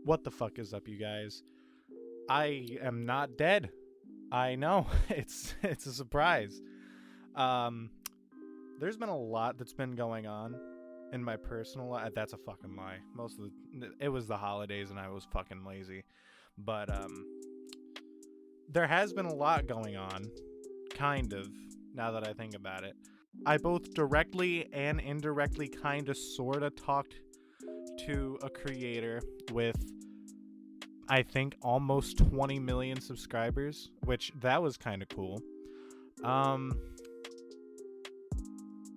What the fuck is up, you guys? I am not dead. I know. It's a surprise. Um there's been a lot that's been going on in my personal life. That's a fucking lie. It was the holidays and I was fucking lazy. But there has been a lot going on, kind of, now that I think about it. I both directly and indirectly kind of sort of talked to a creator with, I think, almost 20 million subscribers, which that was kind of cool. Um,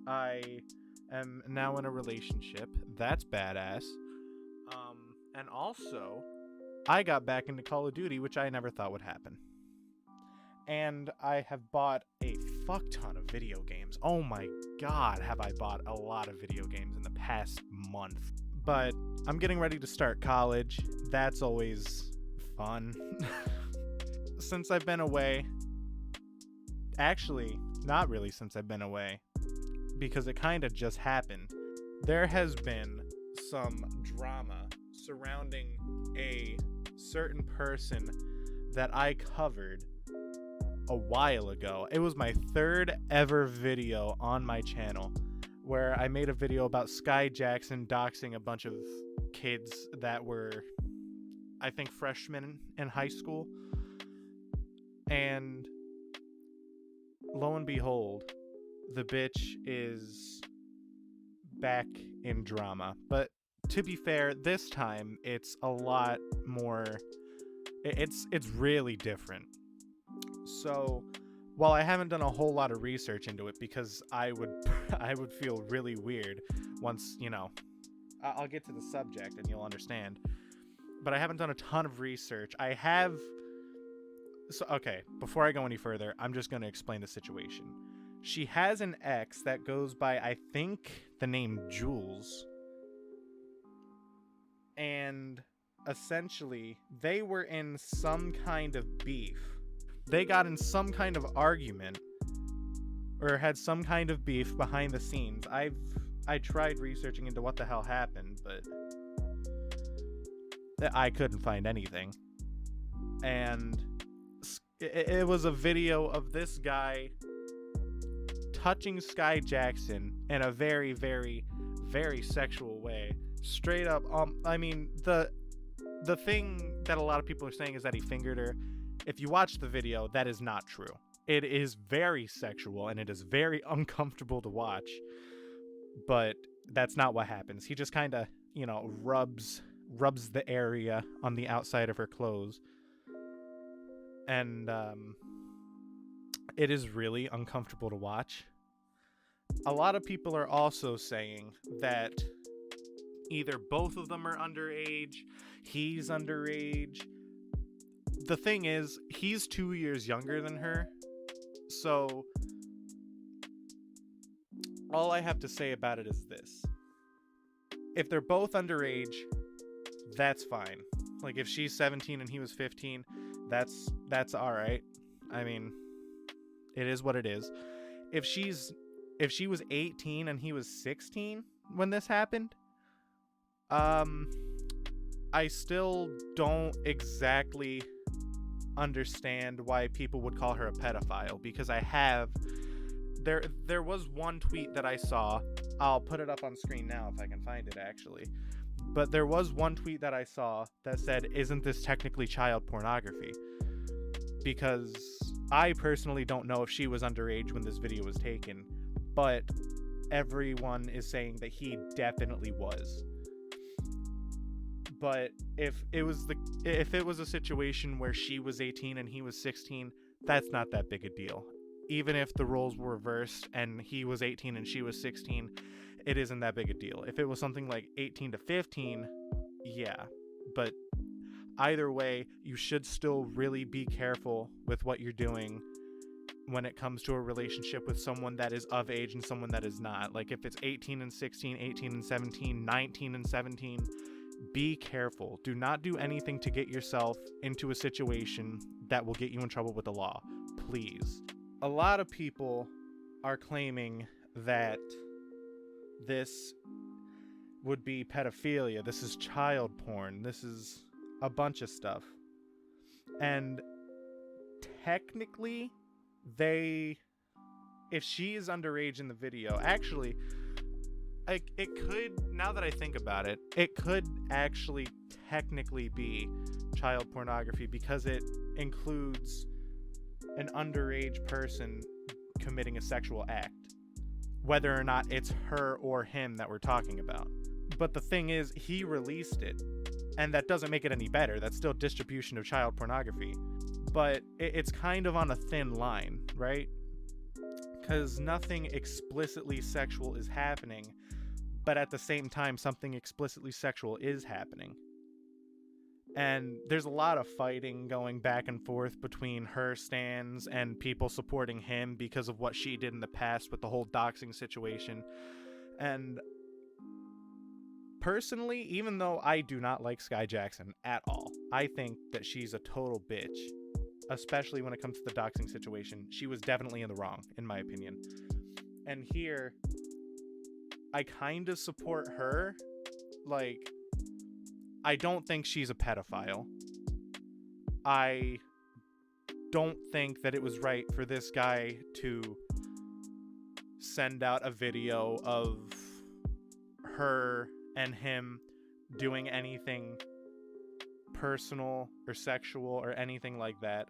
I am now in a relationship. That's badass. And also, I got back into Call of Duty, which I never thought would happen. And I have bought a fuck ton of video games. Oh my god, have I bought a lot of video games in the past month. But I'm getting ready to start college. That's always fun. Since I've been away, actually, not really since I've been away, because it kind of just happened. There has been some drama surrounding a certain person that I covered a while ago. It was my third ever video on my channel, where I made a video about Skai Jackson doxing a bunch of kids that were, I think, freshmen in high school. And lo and behold, the bitch is back in drama. But to be fair, this time it's a lot more, it's really different. So while I haven't done a whole lot of research into it, because I would feel really weird once, I'll get to the subject and you'll understand. But I haven't done a ton of research. Okay, before I go any further, I'm just going to explain the situation. She has an ex that goes by, I think, the name Jules. And essentially, they were in some kind of beef. They got in some kind of argument or had some kind of beef behind the scenes. I tried researching into what the hell happened, but I couldn't find anything. And it was a video of this guy touching Skai Jackson in a very, very, very sexual way. Straight up, I mean, the thing that a lot of people are saying is that he fingered her. If you watch the video, that is not true. It is very sexual and it is very uncomfortable to watch. But that's not what happens. He just kind of, rubs the area on the outside of her clothes. And it is really uncomfortable to watch. A lot of people are also saying that either both of them are underage, he's underage. The thing is, he's 2 years younger than her, so all I have to say about it is this. If they're both underage, that's fine. Like, if she's 17 and he was 15, that's alright. I mean, it is what it is. If she was 18 and he was 16 when this happened, I still don't exactly understand why people would call her a pedophile, because there was one tweet that I saw. I'll put it up on screen now if I can find it, actually. But there was one tweet that I saw that said, "Isn't this technically child pornography?" Because I personally don't know if she was underage when this video was taken, but everyone is saying that he definitely was. But if it was a situation where she was 18 and he was 16, that's not that big a deal. Even if the roles were reversed and he was 18 and she was 16, it isn't that big a deal. If it was something like 18 to 15, yeah. But either way, you should still really be careful with what you're doing when it comes to a relationship with someone that is of age and someone that is not. Like, if it's 18 and 16, 18 and 17, 19 and 17, be careful. Do not do anything to get yourself into a situation that will get you in trouble with the law. Please. A lot of people are claiming that this would be pedophilia. This is child porn. This is a bunch of stuff. And technically, if she is underage in the video, actually, it could, now that I think about it, it could actually technically be child pornography because it includes an underage person committing a sexual act, whether or not it's her or him that we're talking about. But the thing is, he released it, and that doesn't make it any better. That's still distribution of child pornography. But it's kind of on a thin line, right? Because nothing explicitly sexual is happening, but at the same time, something explicitly sexual is happening. And there's a lot of fighting going back and forth between her stans and people supporting him because of what she did in the past with the whole doxing situation. And personally, even though I do not like Skai Jackson at all, I think that she's a total bitch, especially when it comes to the doxing situation. She was definitely in the wrong, in my opinion. And here, I kind of support her. Like, I don't think she's a pedophile. I don't think that it was right for this guy to send out a video of her and him doing anything personal or sexual or anything like that.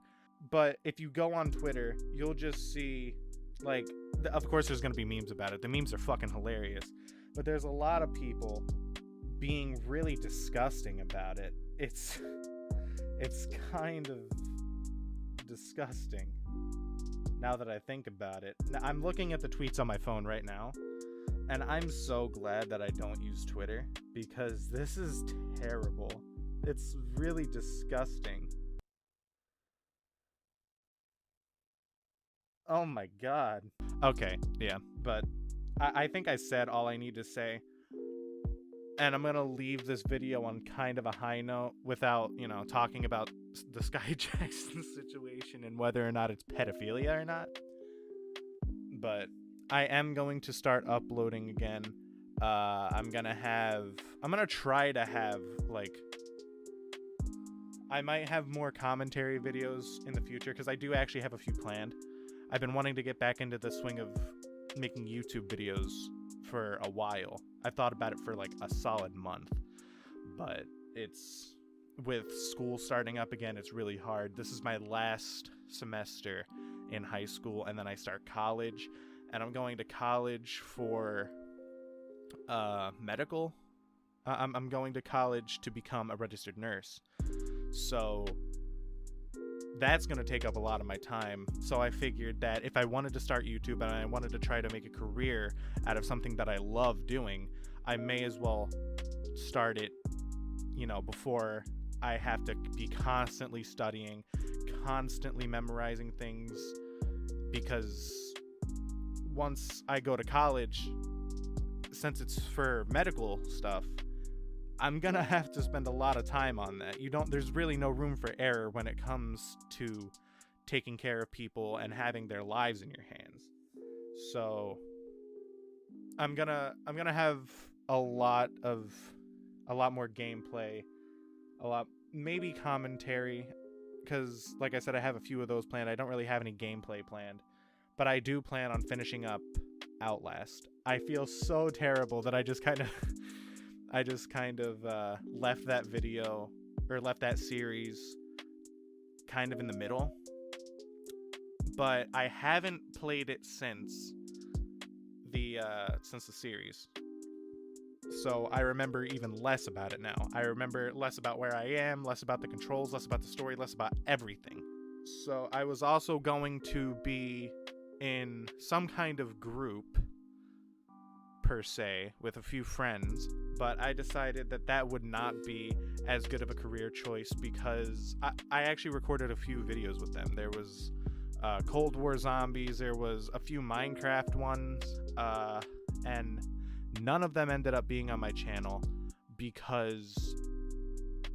But if you go on Twitter, you'll just see, like, of course there's going to be memes about it. The memes are fucking hilarious. But there's a lot of people being really disgusting about it. It's kind of disgusting now that I think about it. Now, I'm looking at the tweets on my phone right now, and I'm so glad that I don't use Twitter, because this is terrible. It's really disgusting. Oh my god. Okay, yeah, but I think I said all I need to say. And I'm going to leave this video on kind of a high note without, talking about the Skai Jackson situation and whether or not it's pedophilia or not. But I am going to start uploading again. I'm going to try to have, I might have more commentary videos in the future, because I do actually have a few planned. I've been wanting to get back into the swing of making YouTube videos for a while. I've thought about it for a solid month, but it's, with school starting up again, it's really hard. This is my last semester in high school, and then I start college, and I'm going to college for medical. I'm going to college to become a registered nurse, so that's going to take up a lot of my time. So I figured that if I wanted to start YouTube and I wanted to try to make a career out of something that I love doing, I may as well start it, before I have to be constantly studying, constantly memorizing things, because once I go to college, since it's for medical stuff, I'm gonna have to spend a lot of time on that. There's really no room for error when it comes to taking care of people and having their lives in your hands. So I'm gonna have a lot more gameplay, maybe commentary, because like I said, I have a few of those planned. I don't really have any gameplay planned, but I do plan on finishing up Outlast. I feel so terrible that I just kind of left that video, or left that series kind of in the middle. But I haven't played it since the series. So I remember even less about it now. I remember less about where I am, less about the controls, less about the story, less about everything. So I was also going to be in some kind of group, per se, with a few friends, but I decided that would not be as good of a career choice, because I actually recorded a few videos with them. There was Cold War Zombies, there was a few Minecraft ones, and none of them ended up being on my channel because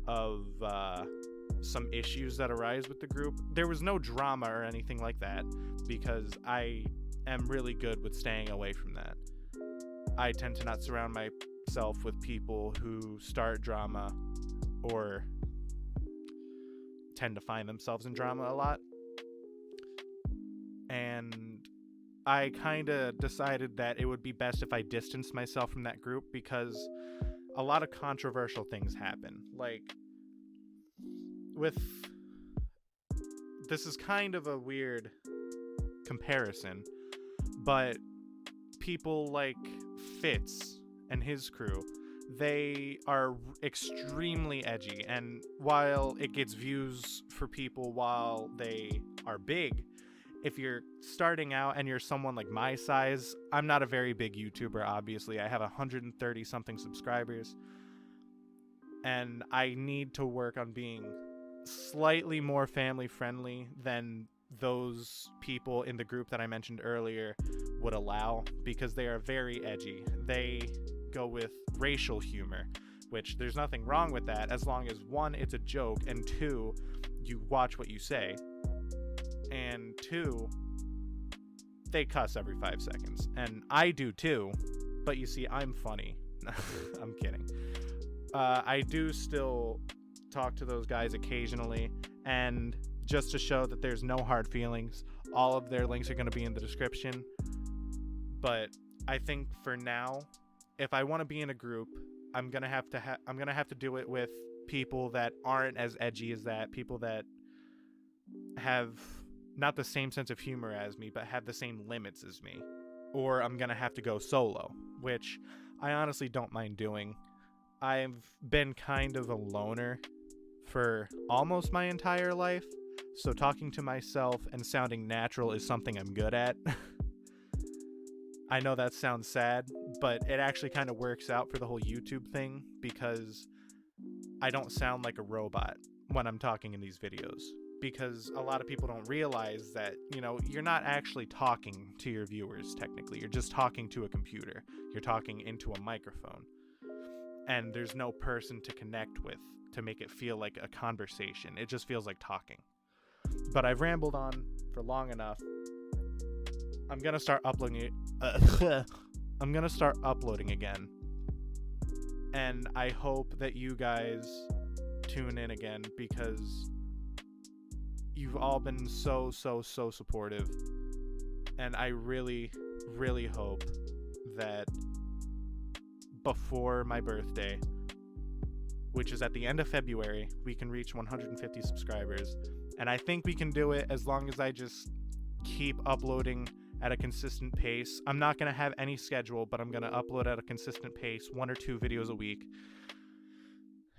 of some issues that arise with the group. There was no drama or anything like that, because I am really good with staying away from that. I tend to not surround myself with people who start drama or tend to find themselves in drama a lot. And I kind of decided that it would be best if I distanced myself from that group, because a lot of controversial things happen. Like, this is kind of a weird comparison, but people like Fitz and his crew, they are extremely edgy, and while it gets views for people while they are big, if you're starting out and you're someone like my size, I'm not a very big YouTuber, obviously. I have 130 something subscribers, and I need to work on being slightly more family friendly than those people in the group that I mentioned earlier would allow, because they are very edgy. They go with racial humor, which there's nothing wrong with that, as long as, one, it's a joke, and two, you watch what you say, and two, they cuss every 5 seconds. And I do too, but you see, I'm funny. I'm kidding. I do still talk to those guys occasionally, and just to show that there's no hard feelings, all of their links are going to be in the description. But I think for now, if I want to be in a group, I'm gonna have to do it with people that aren't as edgy as that, people that have not the same sense of humor as me, but have the same limits as me. Or I'm gonna have to go solo, which I honestly don't mind doing. I've been kind of a loner for almost my entire life, so talking to myself and sounding natural is something I'm good at. I know that sounds sad, but it actually kind of works out for the whole YouTube thing, because I don't sound like a robot when I'm talking in these videos. Because a lot of people don't realize that, you're not actually talking to your viewers, technically. You're just talking to a computer. You're talking into a microphone. And there's no person to connect with to make it feel like a conversation. It just feels like talking. But I've rambled on for long enough. I'm gonna start uploading it. I'm gonna start uploading again, and I hope that you guys tune in again, because you've all been so supportive, and I really hope that before my birthday, which is at the end of February, we can reach 150 subscribers. And I think we can do it as long as I just keep uploading at a consistent pace. I'm not going to have any schedule, but I'm going to upload at a consistent pace, 1 or 2 videos a week.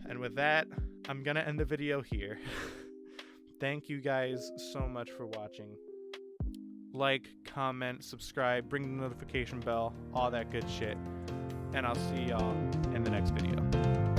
And with that, I'm going to end the video here. Thank you guys so much for watching. Like, comment, subscribe, ring the notification bell, all that good shit. And I'll see y'all in the next video.